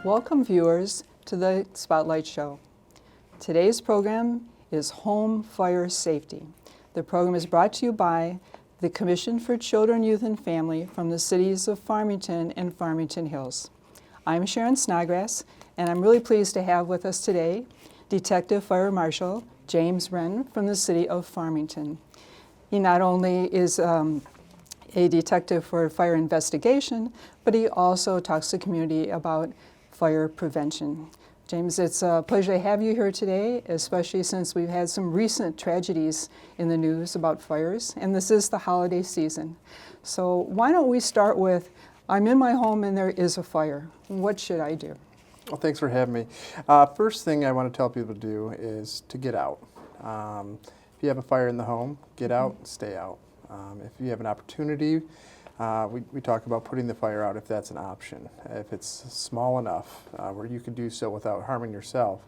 Welcome viewers to the Spotlight Show. Today's program is Home Fire Safety. The program is brought to you by the Commission for Children, Youth, and Family from the cities of Farmington and Farmington Hills. I'm Sharon Snodgrass, and I'm really pleased to have with us today Detective Fire Marshal James Wren from the city of Farmington. He not only is a detective for fire investigation, but he also talks to the community about fire prevention. James, it's a pleasure to have you here today, especially since we've had some recent tragedies in the news about fires, and this is the holiday season. So why don't we start with, I'm in my home and there is a fire. What should I do? Well, thanks for having me. First thing I want to tell people to do is to get out. If you have a fire in the home, get out, stay out. If you have an opportunity, we talk about putting the fire out if that's an option. If it's small enough where you can do so without harming yourself,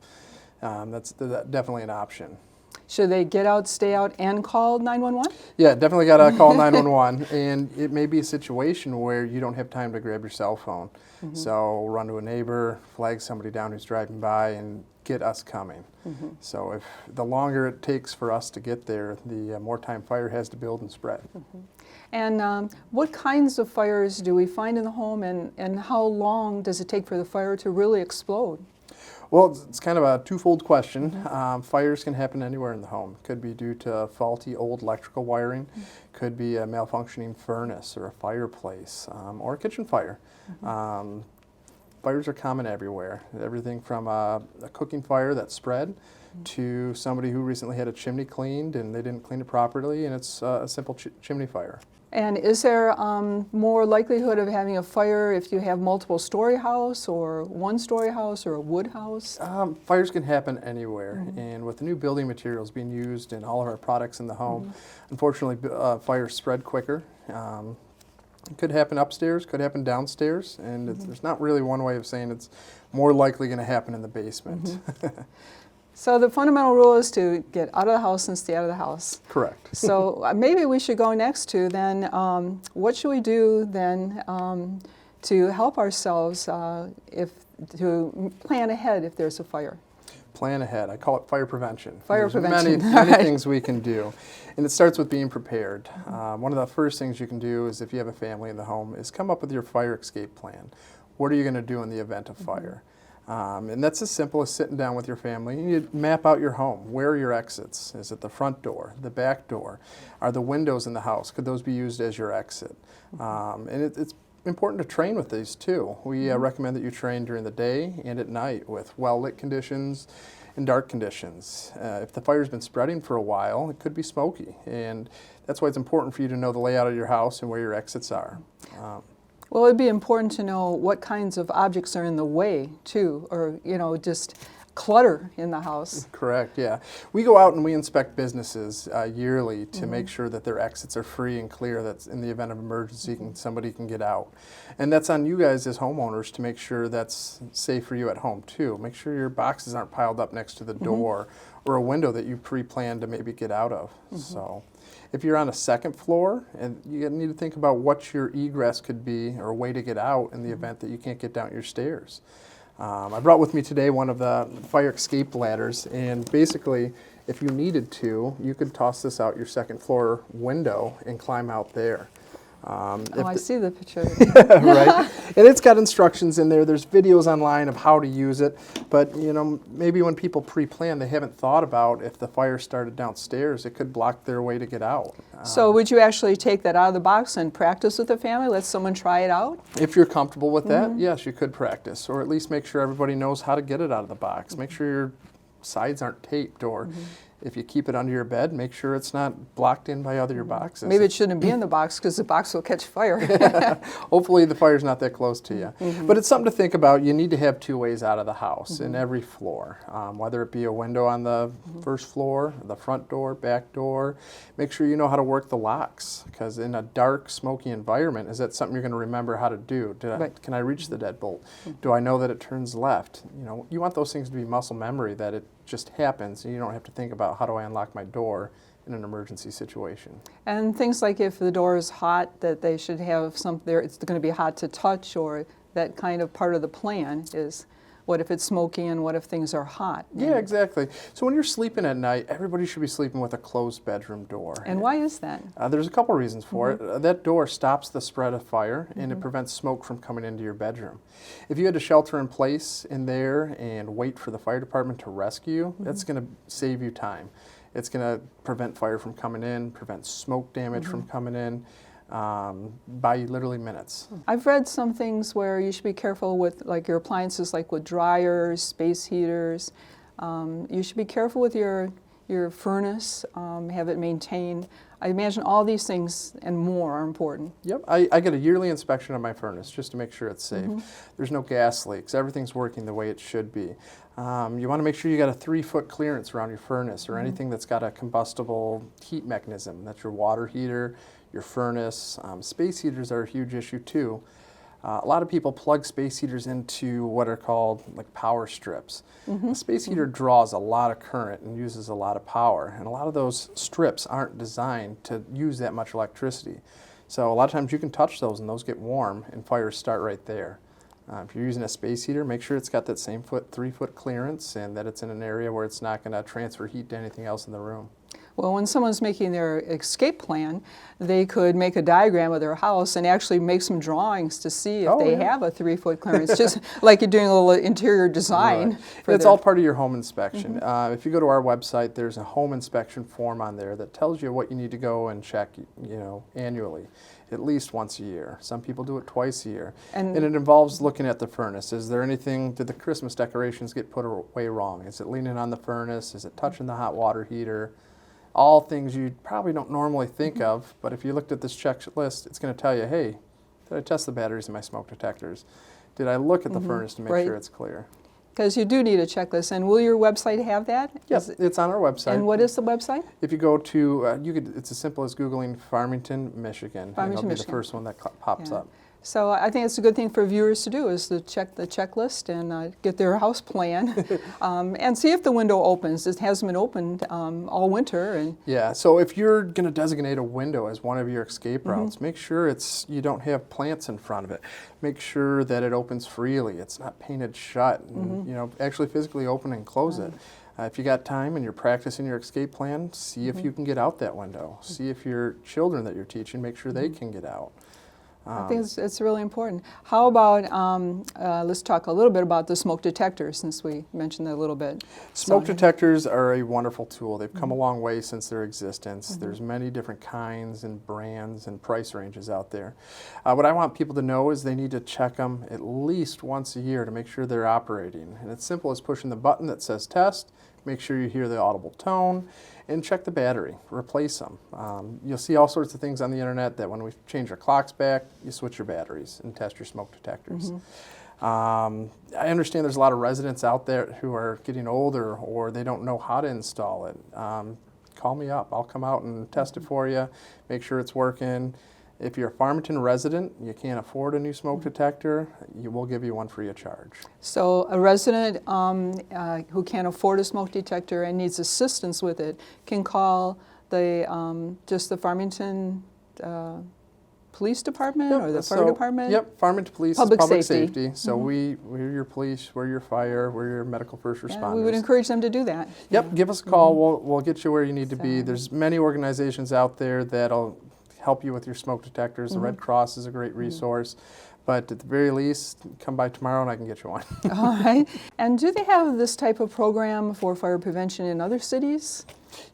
that's definitely an option. Should they get out, stay out, and call 911? Yeah, definitely got to call 911. And it may be a situation where you don't have time to grab your cell phone. Mm-hmm. So run to a neighbor, flag somebody down who's driving by, and get us coming. Mm-hmm. So if the longer it takes for us to get there, the more time fire has to build and spread. Mm-hmm. And what kinds of fires do we find in the home, and how long does it take for the fire to really explode? Well, it's kind of a twofold question. Mm-hmm. Fires can happen anywhere in the home. Could be due to faulty old electrical wiring, mm-hmm. could be a malfunctioning furnace or a fireplace, or a kitchen fire. Mm-hmm. Fires are common everywhere. Everything from a cooking fire that spread mm-hmm. to somebody who recently had a chimney cleaned and they didn't clean it properly, and it's a simple chimney fire. And is there more likelihood of having a fire if you have multiple-story house or one-story house or a wood house? Fires can happen anywhere, mm-hmm. and with the new building materials being used in all of our products in the home, mm-hmm. unfortunately fires spread quicker. It could happen upstairs, could happen downstairs, and mm-hmm. There's not really one way of saying it's more likely going to happen in the basement. Mm-hmm. So the fundamental rule is to get out of the house and stay out of the house. Correct. So maybe we should go next to then, what should we do then to help ourselves to plan ahead if there's a fire? Plan ahead. I call it fire prevention. Fire prevention. Many things we can do. And it starts with being prepared. One of the first things you can do is, if you have a family in the home, is come up with your fire escape plan. What are you going to do in the event of fire? And that's as simple as sitting down with your family. You map out your home. Where are your exits? Is it the front door, the back door? Are the windows in the house? Could those be used as your exit? And it's important to train with these too. We recommend that you train during the day and at night with well-lit conditions and dark conditions. If the fire's been spreading for a while, it could be smoky. And that's why it's important for you to know the layout of your house and where your exits are. Well, it'd be important to know what kinds of objects are in the way, too, or, just clutter in the house. Correct, yeah. We go out and we inspect businesses yearly to mm-hmm. make sure that their exits are free and clear, that's in the event of emergency, somebody can get out. And that's on you guys as homeowners to make sure that's safe for you at home, too. Make sure your boxes aren't piled up next to the door or a window that you pre-planned to maybe get out of. Mm-hmm. So if you're on a second floor, and you need to think about what your egress could be or a way to get out in the event that you can't get down your stairs. I brought with me today one of the fire escape ladders, and basically, if you needed to, you could toss this out your second floor window and climb out there. I see the picture. Right, and it's got instructions in there. There's videos online of how to use it, but maybe when people pre-plan, they haven't thought about if the fire started downstairs, it could block their way to get out. So would you actually take that out of the box and practice with the family? Let someone try it out? If you're comfortable with that, yes, you could practice, or at least make sure everybody knows how to get it out of the box. Make sure your sides aren't taped, or if you keep it under your bed, make sure it's not blocked in by other boxes. Maybe it shouldn't be in the box because the box will catch fire. Hopefully the fire's not that close to you. Mm-hmm. But it's something to think about. You need to have two ways out of the house in every floor, whether it be a window on the first floor, the front door, back door. Make sure you know how to work the locks, because in a dark, smoky environment, is that something you're going to remember how to do? Can I reach the deadbolt? Do I know that it turns left? You want those things to be muscle memory, that it just happens, and you don't have to think about how do I unlock my door in an emergency situation. And things like if the door is hot, that they should have some there, it's going to be hot to touch, or that kind of part of the plan is, what if it's smoky and what if things are hot? Yeah, exactly. So when you're sleeping at night, everybody should be sleeping with a closed bedroom door. And why is that? There's a couple reasons for it. That door stops the spread of fire, and it prevents smoke from coming into your bedroom. If you had to shelter in place in there and wait for the fire department to rescue you, that's going to save you time. It's going to prevent fire from coming in, prevent smoke damage from coming in by literally minutes. I've read some things where you should be careful with like your appliances, like with dryers, space heaters. You should be careful with your furnace, have it maintained. I imagine all these things and more are important. Yep, I get a yearly inspection of my furnace just to make sure it's safe. There's no gas leaks. Everything's working the way it should be. You want to make sure you got a 3-foot clearance around your furnace or anything that's got a combustible heat mechanism. That's your water heater, your furnace. Space heaters are a huge issue too. A lot of people plug space heaters into what are called like power strips. A space heater draws a lot of current and uses a lot of power, and a lot of those strips aren't designed to use that much electricity. So a lot of times you can touch those and those get warm and fires start right there. If you're using a space heater, make sure it's got that same 3-foot clearance and that it's in an area where it's not going to transfer heat to anything else in the room. Well, when someone's making their escape plan, they could make a diagram of their house and actually make some drawings to see if they have a 3-foot clearance, just like you're doing a little interior design. Right. It's all part of your home inspection. If you go to our website, there's a home inspection form on there that tells you what you need to go and check, annually, at least once a year. Some people do it twice a year. And it involves looking at the furnace. Is there anything, did the Christmas decorations get put away wrong? Is it leaning on the furnace? Is it touching the hot water heater? All things you probably don't normally think of, but if you looked at this checklist, it's going to tell you, hey, did I test the batteries in my smoke detectors? Did I look at the furnace to make sure it's clear? Because you do need a checklist. And will your website have that? Yes, it's on our website. And what is the website? If you go to, it's as simple as Googling Farmington, Michigan. And it'll be the first one that pops up. So I think it's a good thing for viewers to do is to check the checklist and get their house plan and see if the window opens. It hasn't been opened all winter. Yeah, so if you're going to designate a window as one of your escape routes, make sure you don't have plants in front of it. Make sure that it opens freely. It's not painted shut. And, actually physically open and close it. If you got time and you're practicing your escape plan, see if you can get out that window. See if your children that you're teaching, make sure they can get out. I think it's really important. How about, let's talk a little bit about the smoke detectors, since we mentioned that a little bit. Smoke detectors are a wonderful tool. They've come a long way since their existence. There's many different kinds and brands and price ranges out there. What I want people to know is they need to check them at least once a year to make sure they're operating. And it's simple as pushing the button that says test, make sure you hear the audible tone, and check the battery, replace them. You'll see all sorts of things on the internet that when we change our clocks back, you switch your batteries and test your smoke detectors. I understand there's a lot of residents out there who are getting older or they don't know how to install it. Call me up, I'll come out and test it for you, make sure it's working. If you're a Farmington resident, you can't afford a new smoke detector, we'll give you one free of charge. So a resident who can't afford a smoke detector and needs assistance with it can call just the Farmington Police Department or the Fire Department? Yep, Farmington Police Public Safety. So we're your police, we're your fire, we're your medical first responders. We would encourage them to do that. Yep, give us a call, we'll get you where you need to be. There's many organizations out there that'll help you with your smoke detectors. The Red Cross is a great resource. But at the very least, come by tomorrow and I can get you one. All right. And do they have this type of program for fire prevention in other cities?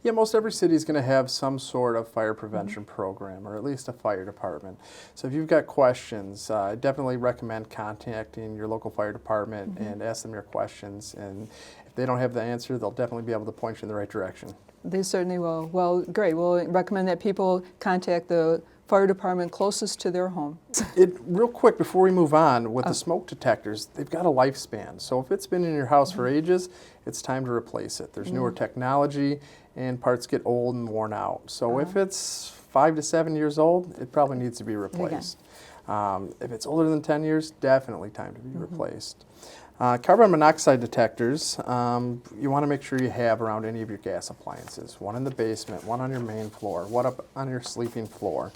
Yeah, most every city is going to have some sort of fire prevention program, or at least a fire department. So if you've got questions, I definitely recommend contacting your local fire department and ask them your questions. And if they don't have the answer, they'll definitely be able to point you in the right direction. They certainly will. Well, great. We'll recommend that people contact the fire department closest to their home. Real quick before we move on, with the smoke detectors, they've got a lifespan. So if it's been in your house for ages, it's time to replace it. There's newer technology and parts get old and worn out. So if it's 5 to 7 years old, it probably needs to be replaced. If it's older than 10 years, definitely time to be replaced. Carbon monoxide detectors, you want to make sure you have around any of your gas appliances. One in the basement, one on your main floor, one up on your sleeping floor.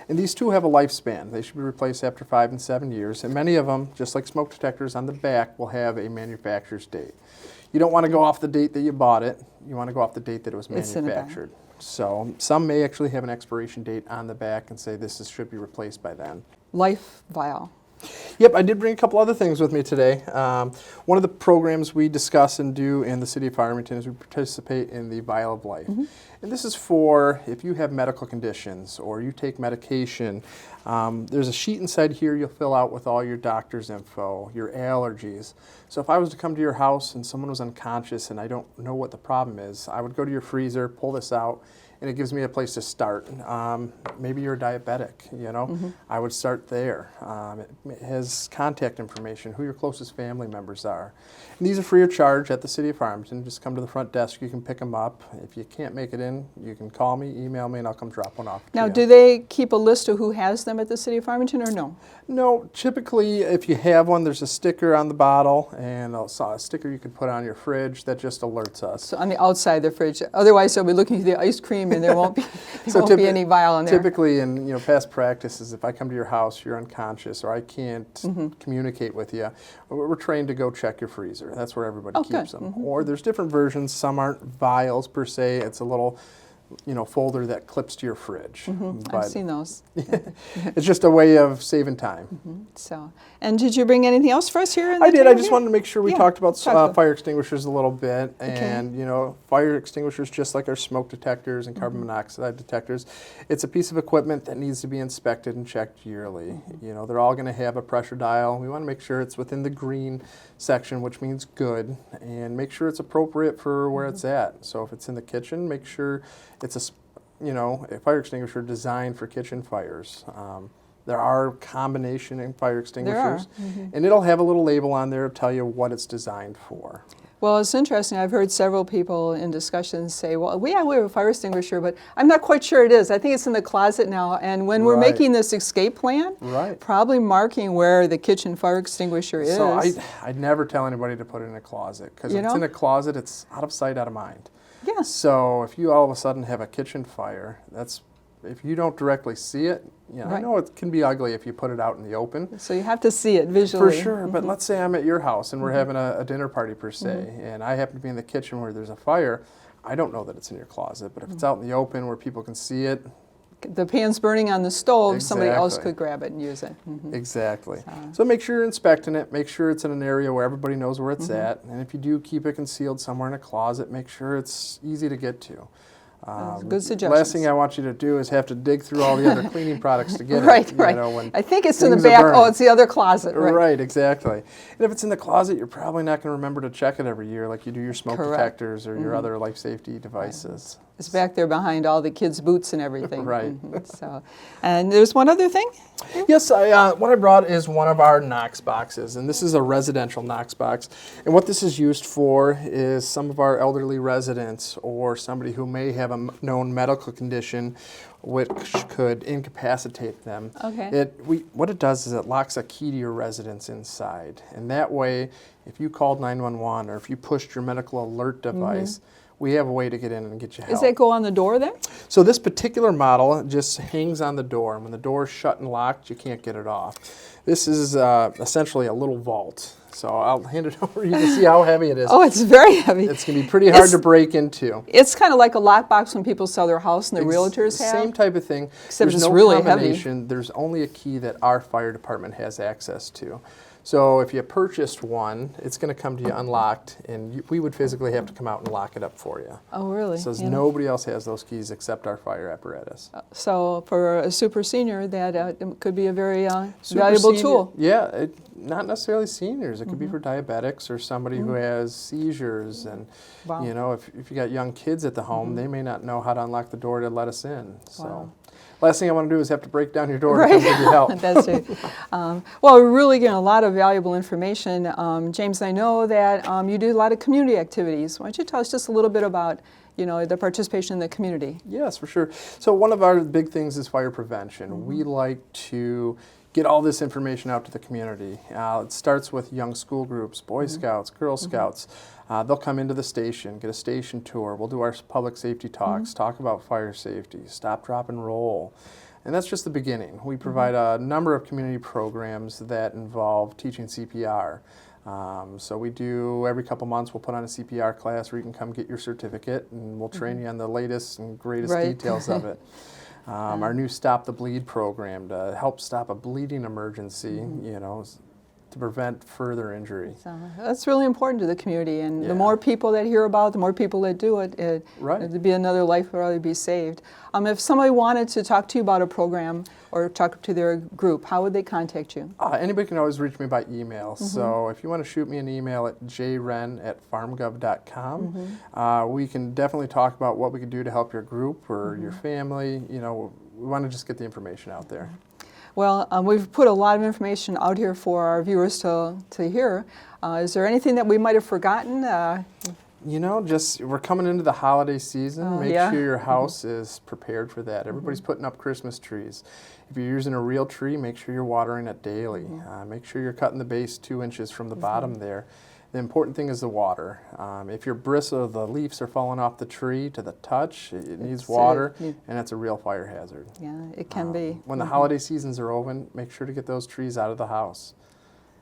And these two have a lifespan. They should be replaced after 5 and 7 years. And many of them, just like smoke detectors on the back, will have a manufacturer's date. You don't want to go off the date that you bought it. You want to go off the date that it was manufactured. So some may actually have an expiration date on the back and say should be replaced by then. Life vial. Yep, I did bring a couple other things with me today. One of the programs we discuss and do in the city of Farmington is we participate in the Vial of Life. And this is for if you have medical conditions or you take medication. There's a sheet inside here you'll fill out with all your doctor's info, your allergies. So if I was to come to your house and someone was unconscious and I don't know what the problem is, I would go to your freezer, pull this out, and it gives me a place to start. Maybe you're a diabetic, you know? I would start there. It has contact information, who your closest family members are. And these are free of charge at the City of Farmington. Just come to the front desk, you can pick them up. If you can't make it in, you can call me, email me, and I'll come drop one off. Now, do they keep a list of who has them at the City of Farmington or no? No, typically if you have one, there's a sticker on the bottle and a sticker you could put on your fridge that just alerts us. So on the outside of the fridge. Otherwise, they'll be looking through the ice cream and there won't be, be any vial in there. Typically, in past practices, if I come to your house, you're unconscious, or I can't communicate with you, we're trained to go check your freezer. That's where everybody keeps them. Or there's different versions. Some aren't vials per se. It's a little folder that clips to your fridge. I've seen those. It's just a way of saving time. So, and did you bring anything else for us here? I did. I just wanted to make sure we talked about fire extinguishers a little bit. And, fire extinguishers, just like our smoke detectors and carbon monoxide detectors, it's a piece of equipment that needs to be inspected and checked yearly. They're all going to have a pressure dial. We want to make sure it's within the green section, which means good, and make sure it's appropriate for where it's at. So if it's in the kitchen, make sure it's a fire extinguisher designed for kitchen fires. There are combination fire extinguishers, and it'll have a little label on there to tell you what it's designed for. Well, it's interesting. I've heard several people in discussions say, well, we have a fire extinguisher, but I'm not quite sure it is. I think it's in the closet now. And when we're making this escape plan, probably marking where the kitchen fire extinguisher is. So I'd never tell anybody to put it in a closet, because if it's in a closet, it's out of sight, out of mind. Yeah. So if you all of a sudden have a kitchen fire, if you don't directly see it, I know it can be ugly if you put it out in the open. So you have to see it visually. For sure, but let's say I'm at your house and we're having a dinner party per se, and I happen to be in the kitchen where there's a fire. I don't know that it's in your closet, but if it's out in the open where people can see it. The pan's burning on the stove, somebody else could grab it and use it. Exactly. So make sure you're inspecting it. Make sure it's in an area where everybody knows where it's at. And if you do keep it concealed somewhere in a closet, make sure it's easy to get to. Good suggestions. Last thing I want you to do is have to dig through all the other cleaning products to get it. Right. When I think it's in the back. Oh, it's the other closet. Right, exactly. And if it's in the closet, you're probably not going to remember to check it every year like you do your smoke detectors or your other life safety devices. It's back there behind all the kids' boots and everything. Right. And there's one other thing? Yes, what I brought is one of our Knox boxes, and this is a residential Knox box. And what this is used for is some of our elderly residents or somebody who may have a known medical condition which could incapacitate them. Okay. What it does is it locks a key to your residence inside, and that way, if you called 911 or if you pushed your medical alert device, we have a way to get in and get you help. Does that go on the door then? So this particular model just hangs on the door, and when the door is shut and locked, you can't get it off. This is essentially a little vault. So I'll hand it over. You can see how heavy it is. Oh, it's very heavy. It's going to be pretty hard to break into. It's kind of like a lockbox when people sell their house and the realtors have. Same type of thing. Except There's it's no really combination. heavy. There's only a key that our fire department has access to. So if you purchased one, it's going to come to you unlocked, and we would physically have to come out and lock it up for you. Oh, really? So nobody else has those keys except our fire apparatus. So for a super senior, that could be a very valuable tool. Yeah, not necessarily seniors. It could be for diabetics or somebody who has seizures. And, if you got young kids at the home, they may not know how to unlock the door to let us in. So. Last thing I want to do is have to break down your door to come give you help. That's it. Well, we're really getting a lot of valuable information. James, I know that you do a lot of community activities. Why don't you tell us just a little bit about the participation in the community. Yes, for sure. So one of our big things is fire prevention. We like to get all this information out to the community. It starts with young school groups, Boy Scouts, Girl Scouts. They'll come into the station, get a station tour. We'll do our public safety talks, talk about fire safety, stop, drop, and roll. And that's just the beginning. We provide a number of community programs that involve teaching CPR. So we do, every couple months, we'll put on a CPR class where you can come get your certificate, and we'll train you on the latest and greatest details of it. Our new Stop the Bleed program to help stop a bleeding emergency, to prevent further injury. So that's really important to the community, and Yeah. the more people that hear about it, the more people that do it, it'd be another life would probably be saved. If somebody wanted to talk to you about a program or talk to their group, how would they contact you? Anybody can always reach me by email. So if you want to shoot me an email at jren@farmgov.com, we can definitely talk about what we can do to help your group or your family. We want to just get the information out there. Well, we've put a lot of information out here for our viewers to hear. Is there anything that we might have forgotten? We're coming into the holiday season. Make yeah. sure your house is prepared for that. Everybody's putting up Christmas trees. If you're using a real tree, make sure you're watering it daily. Make sure you're cutting the base 2 inches from the bottom there. The important thing is the water. If your bristle, the leaves are falling off the tree to the touch, it needs water, and it's a real fire hazard. Yeah, it can be. When the holiday seasons are over, make sure to get those trees out of the house.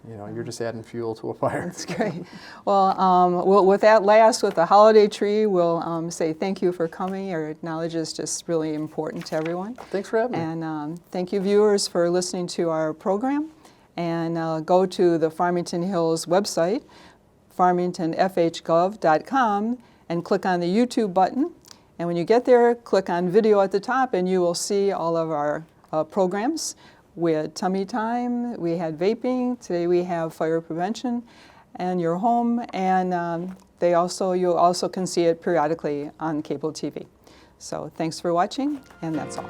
You're just adding fuel to a fire. That's great. Well, with that last, with the holiday tree, we'll say thank you for coming. Your knowledge is just really important to everyone. Thanks for having me. And thank you, viewers, for listening to our program. And go to the Farmington Hills website, farmingtonfhgov.com, and click on the YouTube button. And when you get there, click on video at the top, and you will see all of our programs. We had tummy time, we had vaping, today we have fire prevention and your home, and you also can see it periodically on cable TV. So thanks for watching, and that's all.